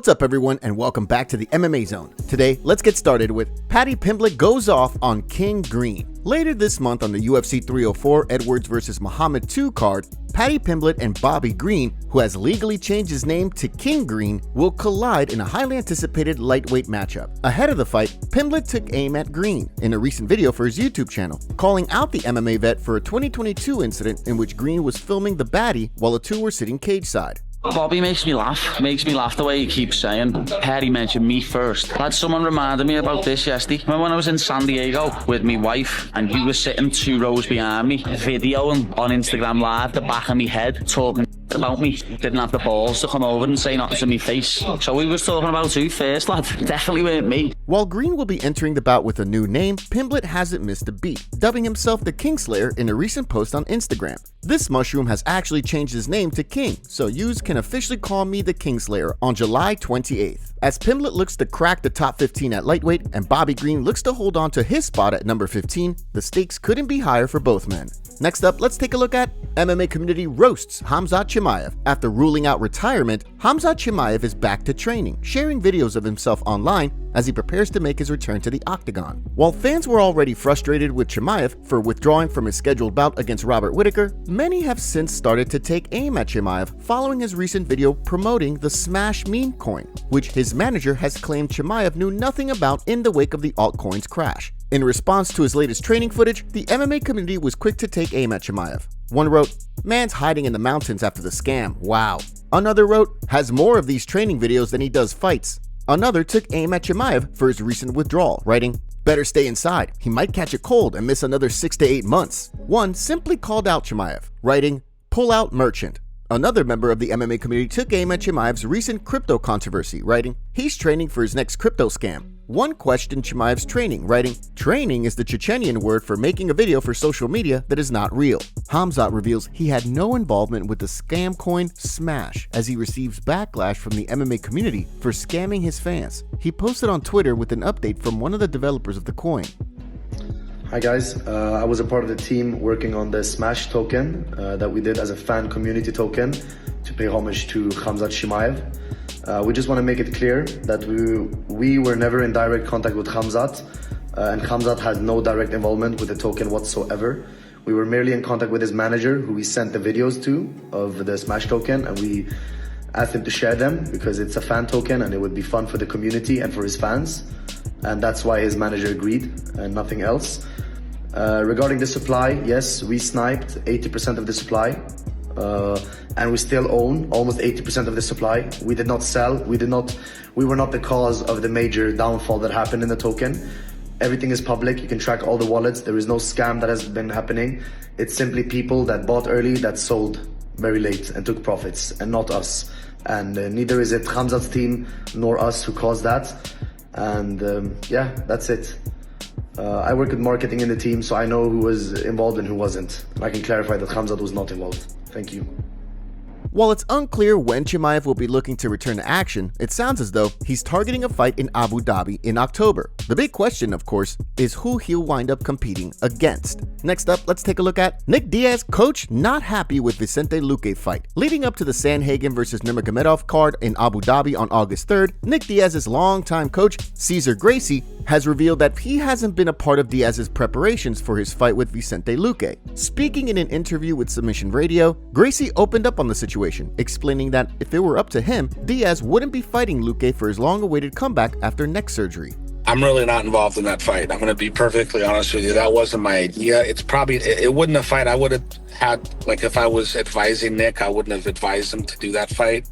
What's up everyone and welcome back to the MMA Zone. Today, let's get started with Paddy Pimblett goes off on King Green. Later this month on the UFC 304 Edwards vs. Muhammad 2 card, Paddy Pimblett and Bobby Green, who has legally changed his name to King Green, will collide in a highly anticipated lightweight matchup. Ahead of the fight, Pimblett took aim at Green in a recent video for his YouTube channel, calling out the MMA vet for a 2022 incident in which Green was filming the baddie while the two were sitting cage side. Bobby makes me laugh the way he keeps saying Paddy mentioned me first. Had someone reminded me about this yesterday. Remember when I was in San Diego with my wife and he was sitting 2 rows behind me, videoing on Instagram Live the back of my head, talking about me. Didn't have the balls to come over and say nothing to me face. So we was talking about who first, lad. Definitely weren't me. While Green will be entering the bout with a new name, Pimblett hasn't missed a beat, dubbing himself the Kingslayer in a recent post on Instagram. This mushroom has actually changed his name to King, so yous can officially call me the Kingslayer on July 28th. As Pimblett looks to crack the top 15 at lightweight and Bobby Green looks to hold on to his spot at number 15, the stakes couldn't be higher for both men. Next up, let's take a look at MMA community roasts Khamzat Chimaev. After ruling out retirement, Khamzat Chimaev is back to training, sharing videos of himself online as he prepares to make his return to the octagon. While fans were already frustrated with Chimaev for withdrawing from his scheduled bout against Robert Whittaker, many have since started to take aim at Chimaev following his recent video promoting the Smash meme coin, which his manager has claimed Chimaev knew nothing about in the wake of the altcoin's crash. In response to his latest training footage, the MMA community was quick to take aim at Chimaev. One wrote, "Man's hiding in the mountains after the scam, wow." Another wrote, "Has more of these training videos than he does fights." Another took aim at Chimaev for his recent withdrawal, writing, "Better stay inside, he might catch a cold and miss another 6 to 8 months." One simply called out Chimaev, writing, "Pull out merchant." Another member of the MMA community took aim at Chimaev's recent crypto controversy, writing, "He's training for his next crypto scam." One questioned Chimaev's training, writing, "Training is the Chechenian word for making a video for social media that is not real." Khamzat reveals he had no involvement with the scam coin Smash as he receives backlash from the MMA community for scamming his fans. He posted on Twitter with an update from one of the developers of the coin. Hi guys, I was a part of the team working on the Smash token that we did as a fan community token to pay homage to Khamzat Chimaev. We just want to make it clear that we were never in direct contact with Khamzat, and Khamzat had no direct involvement with the token whatsoever. We were merely in contact with his manager, who we sent the videos to of the Smash token, and we asked him to share them because it's a fan token and it would be fun for the community and for his fans. And that's why his manager agreed and nothing else. Regarding the supply, yes, we sniped 80% of the supply, and we still own almost 80% of the supply. We did not sell, we were not the cause of the major downfall that happened in the token. Everything is public, you can track all the wallets, there is no scam that has been happening. It's simply people that bought early that sold very late and took profits, and not us. And neither is it Khamzat's team nor us who caused that. And yeah, that's it. I work with marketing in the team, so I know who was involved and who wasn't. I can clarify that Khamzat was not involved. Thank you. While it's unclear when Chimaev will be looking to return to action, it sounds as though he's targeting a fight in Abu Dhabi in October. The big question, of course, is who he'll wind up competing against. Next up, let's take a look at Nick Diaz, coach not happy with Vicente Luque fight. Leading up to the Sandhagen vs. Nurmagomedov card in Abu Dhabi on August 3rd, Nick Diaz's longtime coach, Cesar Gracie, has revealed that he hasn't been a part of Diaz's preparations for his fight with Vicente Luque. Speaking in an interview with Submission Radio, Gracie opened up on the situation, explaining that if it were up to him, Diaz wouldn't be fighting Luque for his long-awaited comeback after neck surgery. I'm really not involved in that fight. I'm going to be perfectly honest with you. That wasn't my idea. It wasn't a fight I would have had, like if I was advising Nick, I wouldn't have advised him to do that fight.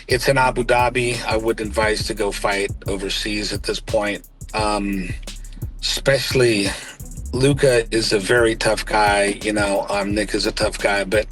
It's in Abu Dhabi. I wouldn't advise to go fight overseas at this point. Especially Luque is a very tough guy, you know, Nick is a tough guy, but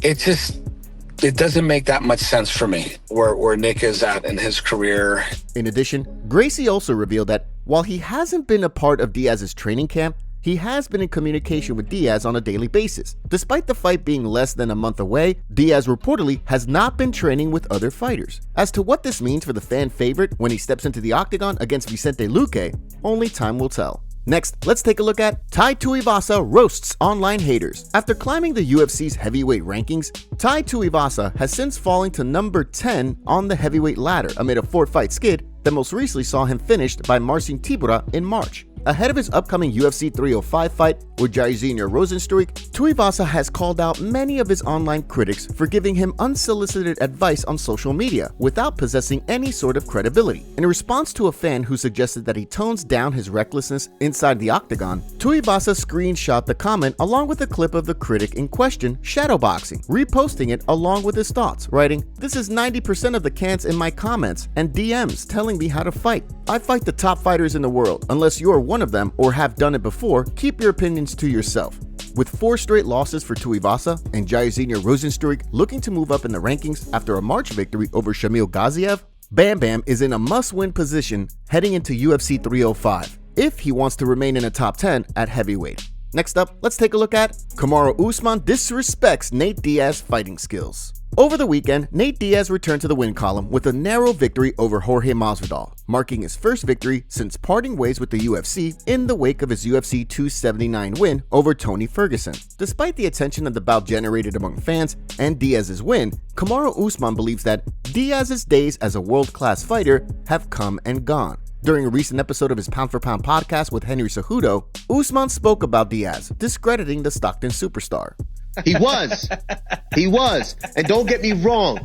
it doesn't make that much sense for me where Nick is at in his career. In addition, Gracie also revealed that while he hasn't been a part of Diaz's training camp, he has been in communication with Diaz on a daily basis. Despite the fight being less than a month away, Diaz reportedly has not been training with other fighters. As to what this means for the fan favorite when he steps into the octagon against Vicente Luque, only time will tell. Next, let's take a look at Tai Tuivasa roasts online haters. After climbing the UFC's heavyweight rankings, Tai Tuivasa has since fallen to number 10 on the heavyweight ladder amid a 4-fight skid that most recently saw him finished by Marcin Tybura in March. Ahead of his upcoming UFC 305 fight with Jairzinho Rozenstruik, Tuivasa has called out many of his online critics for giving him unsolicited advice on social media without possessing any sort of credibility. In response to a fan who suggested that he tones down his recklessness inside the octagon, Tuivasa screenshot the comment along with a clip of the critic in question shadowboxing, reposting it along with his thoughts, writing, "This is 90% of the cants in my comments and DMs telling me how to fight. I fight the top fighters in the world. Unless you're one of them or have done it before, keep your opinions to yourself." With 4 straight losses for Tuivasa and Jairzinho Rozenstruik looking to move up in the rankings after a March victory over Shamil Gaziev, Bam Bam is in a must-win position heading into UFC 305 if he wants to remain in the top 10 at heavyweight. Next up, let's take a look at Kamaru Usman disrespects Nate Diaz fighting skills. Over the weekend, Nate Diaz returned to the win column with a narrow victory over Jorge Masvidal, marking his first victory since parting ways with the UFC in the wake of his UFC 279 win over Tony Ferguson. Despite the attention that the bout generated among fans and Diaz's win, Kamaru Usman believes that Diaz's days as a world-class fighter have come and gone. During a recent episode of his Pound for Pound podcast with Henry Cejudo, Usman spoke about Diaz, discrediting the Stockton superstar. He was. And don't get me wrong.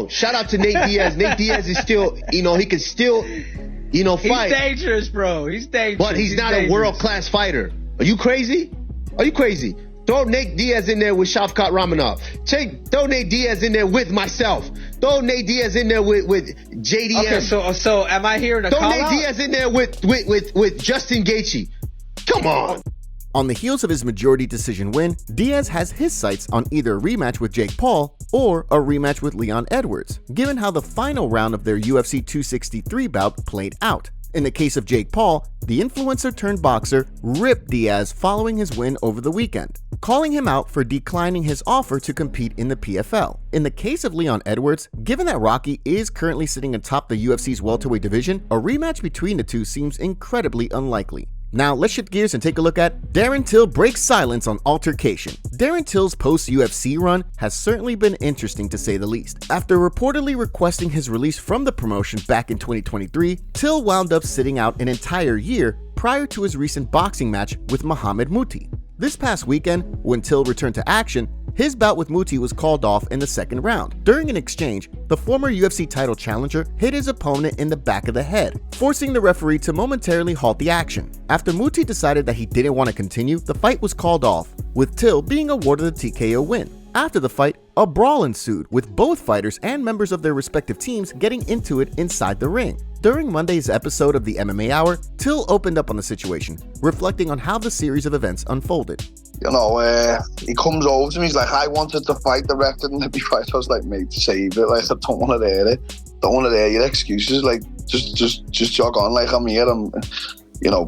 Shout out to Nate Diaz. Nate Diaz is still, he can still, fight. He's dangerous, bro. He's dangerous. But he's not a world-class fighter. Are you crazy? Throw Nate Diaz in there with Shavkat Ramanov. Throw Nate Diaz in there with myself. Throw Nate Diaz in there with JDM. Okay, so am I hearing a Throw call Nate out? Diaz in there with Justin Gaethje. Come on. On the heels of his majority decision win, Diaz has his sights on either a rematch with Jake Paul or a rematch with Leon Edwards, given how the final round of their UFC 263 bout played out. In the case of Jake Paul, the influencer-turned-boxer ripped Diaz following his win over the weekend, calling him out for declining his offer to compete in the PFL. In the case of Leon Edwards, given that Rocky is currently sitting atop the UFC's welterweight division, a rematch between the two seems incredibly unlikely. Now, let's shift gears and take a look at Darren Till breaks silence on Altercation. Darren Till's post-UFC run has certainly been interesting to say the least. After reportedly requesting his release from the promotion back in 2023, Till wound up sitting out an entire year prior to his recent boxing match with Muhammad Muti. This past weekend, when Till returned to action, his bout with Muti was called off in the second round. During an exchange, the former UFC title challenger hit his opponent in the back of the head, forcing the referee to momentarily halt the action. After Muti decided that he didn't want to continue, the fight was called off, with Till being awarded the TKO win. After the fight, a brawl ensued, with both fighters and members of their respective teams getting into it inside the ring. During Monday's episode of the MMA Hour, Till opened up on the situation, reflecting on how the series of events unfolded. He comes over to me, he's like, "I wanted to fight, the ref didn't let me fight." I was like, "Mate, save it, like, I don't want to hear it. Don't want to hear your excuses, like, just jog on, like, I'm here, and,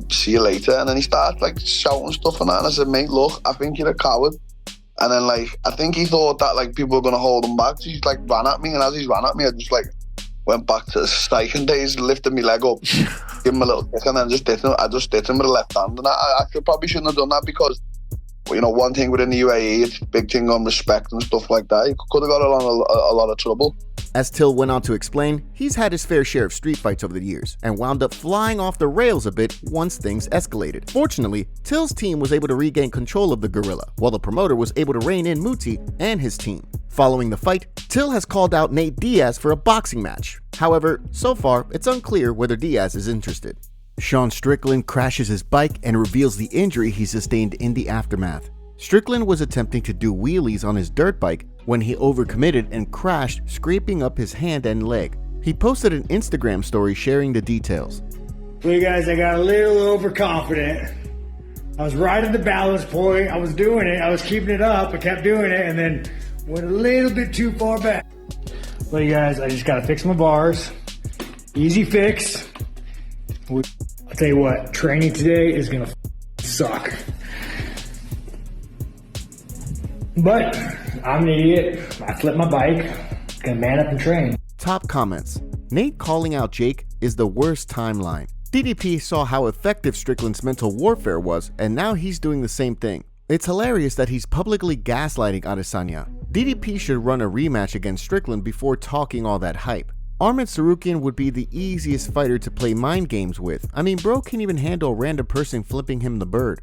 see you later." And then he started, like, shouting stuff and that, and I said, "Mate, look, I think you're a coward." And then, like, I think he thought that, like, people were going to hold him back, so he's, like, ran at me, and as he's ran at me, I just, like, went back to the striking days, lifted my leg up, give him a little kick, and then I just hit him with a left hand. And I probably shouldn't have done that because, one thing within the UAE, it's a big thing on respect and stuff like that. He could have got a lot of trouble. As Till went on to explain, he's had his fair share of street fights over the years and wound up flying off the rails a bit once things escalated. Fortunately, Till's team was able to regain control of the gorilla, while the promoter was able to rein in Muti and his team. Following the fight, Till has called out Nate Diaz for a boxing match. However, so far, it's unclear whether Diaz is interested. Sean Strickland crashes his bike and reveals the injury he sustained in the aftermath. Strickland was attempting to do wheelies on his dirt bike when he overcommitted and crashed, scraping up his hand and leg. He posted an Instagram story sharing the details. Well, guys, I got a little overconfident. I was right at the balance point. I was doing it. I was keeping it up. I kept doing it and then went a little bit too far back. Well, you guys, I just got to fix my bars. Easy fix. I'll tell you what, training today is going to suck. But I'm an idiot. I flipped my bike. Gonna man up and train. Top comments. Nate calling out Jake is the worst timeline. DDP saw how effective Strickland's mental warfare was, and now he's doing the same thing. It's hilarious that he's publicly gaslighting Adesanya. DDP should run a rematch against Strickland before talking all that hype. Arman Tsarukyan would be the easiest fighter to play mind games with. I mean, bro can't even handle a random person flipping him the bird.